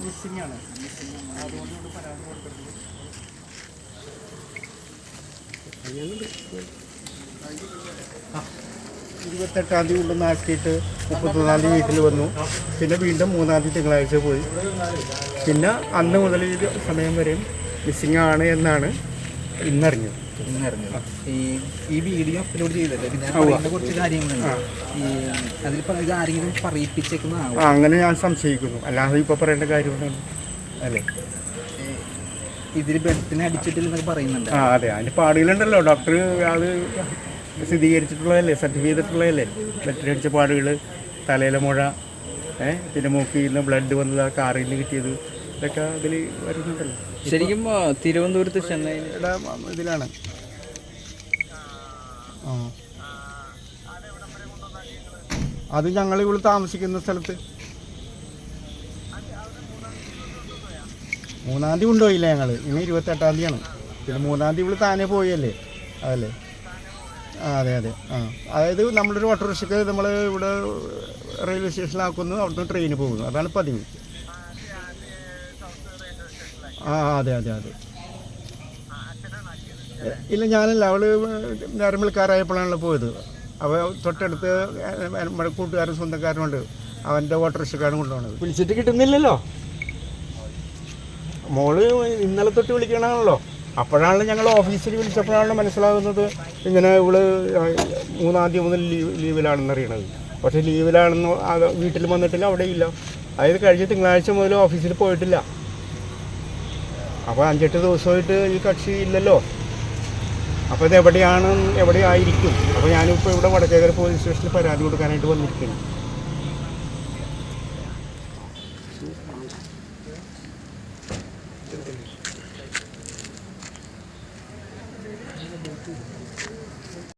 Missing ആണ്, അതുകൊണ്ട് പരാതി കൊടുത്തിട്ടുണ്ട്. 28-ാം തീയതി കൊണ്ടുവന്നാക്കിയിട്ട് 31-ാം തീയതി വീട്ടിൽ വന്നു. പിന്നെ വീണ്ടും 3-ാം തീയതി തിങ്കളാഴ്ച പോയി. പിന്നെ അന്ന് മുതൽ ഈ സമയം വരെയും മിസ്സിംഗ് ആണ് എന്നാണ് ഇന്നറിഞ്ഞത്. ഈ വീഡിയോ അപ്ലോഡ് ചെയ്തല്ലേ, കുറച്ച് കാര്യങ്ങളുണ്ട് അതിൽ ആരെങ്കിലും പറയിപ്പിച്ചേക്കുന്നതാണ്. അങ്ങനെ ഞാൻ സംശയിക്കുന്നു, അല്ലാതെ ഇപ്പോൾ പറയേണ്ട കാര്യമുണ്ടാണ് അല്ലേ. ഇതിൽ ബെൽറ്റിനെ അടിച്ചിട്ടില്ലെന്നൊക്കെ പറയുന്നുണ്ട്. അതെ, അതിൻ്റെ പാടുകളുണ്ടല്ലോ. ഡോക്ടർ അത് സ്ഥിരീകരിച്ചിട്ടുള്ളതല്ലേ, സർട്ടിഫൈ ചെയ്തിട്ടുള്ളതല്ലേ. ബെൽറ്റിന് അടിച്ച പാടുകൾ, തലയിലെ മുഴ, പിന്നെ മൂക്കിൽ നിന്ന് ബ്ലഡ് വന്നത്, കാറിൽ നിന്ന് കിട്ടിയത്, ഇതൊക്കെ അതിൽ വരുന്നുണ്ടല്ലോ. ശരിക്കും തിരുവനന്തപുരത്ത് ചെന്നൈയുടെ ഇതിലാണ്. അത് ഞങ്ങൾ ഇവിടെ താമസിക്കുന്ന സ്ഥലത്ത് 3-ാം തീയതി കൊണ്ടുപോയില്ല ഞങ്ങൾ. ഇനി 28-ാം തീയതിയാണ്. പിന്നെ 3-ാം തീയതി ഇവിടെ താനേ പോയല്ലേ, അതല്ലേ. അതെ. അതായത് നമ്മളൊരു ഓട്ടോറിക്ഷയ്ക്ക് നമ്മൾ ഇവിടെ റെയിൽവേ സ്റ്റേഷനിലാക്കുന്നു, അവിടുന്ന് ട്രെയിന് പോകുന്നു, അതാണ് പതിവ്. അതെ. ഇല്ല, ഞാനല്ല, അവൾ നേരമ്പൽക്കാരായപ്പോഴാണല്ലോ പോയത്. അവ തൊട്ടടുത്ത് നമ്മുടെ കൂട്ടുകാരൻ സ്വന്തക്കാരനുണ്ട്, അവൻ്റെ ഓട്ടോറിക്ഷക്കാരൻ കൊണ്ടുപോകണത്. വിളിച്ചിട്ട് കിട്ടുന്നില്ലല്ലോ. മോള് ഇന്നലെ തൊട്ട് വിളിക്കണമല്ലോ. അപ്പോഴാണല്ലോ ഞങ്ങൾ ഓഫീസിൽ വിളിച്ചപ്പോഴാണല്ലോ മനസ്സിലാകുന്നത് ഇങ്ങനെ ഇവള് 3-ാം തീയതി മുതൽ ലീവിലാണെന്ന് അറിയണത്. പക്ഷേ ലീവിലാണെന്ന് വീട്ടിൽ വന്നിട്ടില്ല, അവിടെ ഇല്ല. അതായത് കഴിഞ്ഞ തിങ്കളാഴ്ച മുതൽ ഓഫീസിൽ പോയിട്ടില്ല. അപ്പോൾ 5-8 ദിവസമായിട്ട് ഈ കക്ഷി ഇല്ലല്ലോ. അപ്പോൾ ഇത് എവിടെയായിരിക്കും. അപ്പോൾ ഞാനിപ്പോൾ ഇവിടെ വടക്കേക്കര പോലീസ് സ്റ്റേഷനിൽ പരാതി കൊടുക്കാനായിട്ട് വന്നിരിക്കുന്നു.